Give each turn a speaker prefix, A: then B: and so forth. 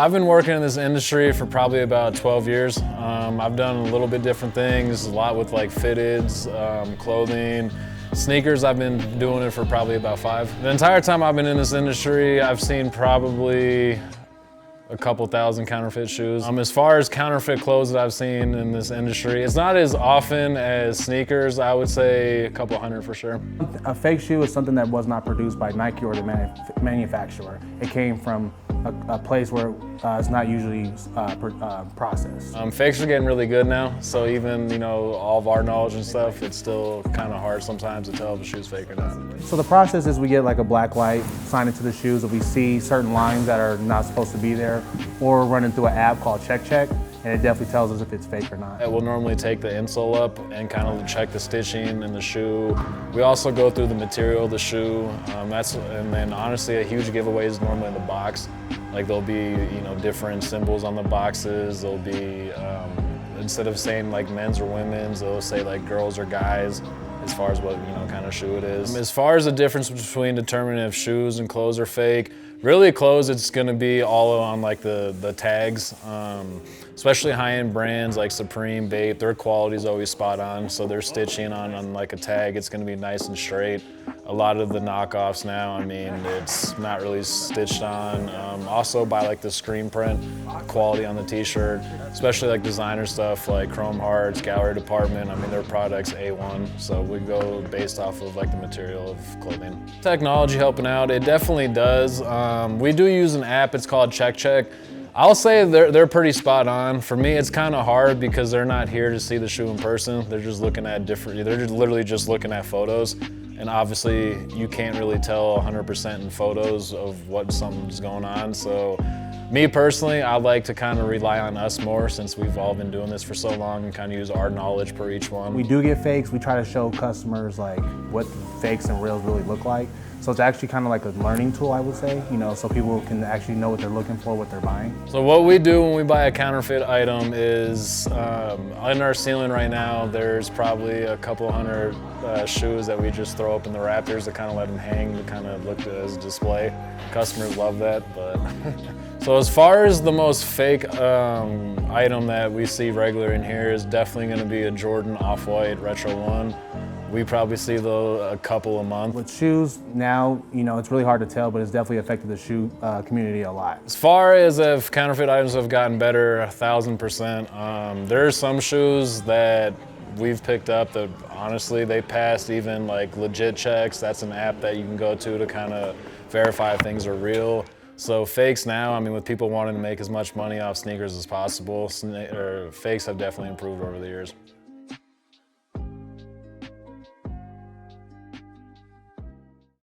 A: I've been working in this industry for probably about 12 years. I've done a little bit different things, a lot with like fitteds, clothing. Sneakers, I've been doing it for probably about 5. The entire time I've been in this industry, I've seen probably a couple thousand counterfeit shoes. As far as counterfeit clothes that I've seen in this industry, it's not as often as sneakers. I would say a couple hundred for sure.
B: A fake shoe is something that was not produced by Nike or the manufacturer. It came from a place where it's not usually processed.
A: Fakes are getting really good now, so even all of our knowledge and stuff, it's still kind of hard sometimes to tell if a shoe's fake or not.
B: So the process is we get like a black light, sign it to the shoes. If we see certain lines that are not supposed to be there, or running through an app called Check, and it definitely tells us if it's fake or not.
A: We'll normally take the insole up and kind of check the stitching in the shoe. We also go through the material of the shoe. And then honestly, a huge giveaway is normally in the box. Like there'll be different symbols on the boxes. There'll be instead of saying like men's or women's, they'll say like girls or guys, as far as what kind of shoe it is. As far as the difference between determining if shoes and clothes are fake, really clothes, it's gonna be all on like the tags. Especially high-end brands like Supreme, Bape, their quality is always spot on. So they're stitching on like a tag, it's gonna be nice and straight. A lot of the knockoffs now, I mean, it's not really stitched on. Also by like the screen print quality on the t-shirt, especially like designer stuff like Chrome Hearts, Gallery Department, I mean, their product's A1. So we go based off of like the material of clothing. Technology helping out, it definitely does. We do use an app, it's called Check. I'll say they're pretty spot on. For me, it's kind of hard because they're not here to see the shoe in person. They're just looking at literally just looking at photos. And obviously you can't really tell 100% in photos of what something's going on. So me personally, I like to kind of rely on us more since we've all been doing this for so long and kind of use our knowledge per each one.
B: We do get fakes. We try to show customers like what fakes and reals really look like. So it's actually kind of like a learning tool, I would say, so people can actually know what they're looking for, what they're buying.
A: So what we do when we buy a counterfeit item is, in our ceiling right now, there's probably a couple hundred shoes that we just throw up in the rafters to kind of let them hang, to kind of look as a display. Customers love that, but. So as far as the most fake item that we see regular in here is definitely gonna be a Jordan Off-White Retro 1. We probably see a couple a month.
B: With shoes now, it's really hard to tell, but it's definitely affected the shoe community a lot.
A: As far as if counterfeit items have gotten better, 1,000%. There are some shoes that we've picked up that honestly, they passed even like legit checks. That's an app that you can go to kind of verify if things are real. So fakes now, I mean, with people wanting to make as much money off sneakers as possible, fakes have definitely improved over the years.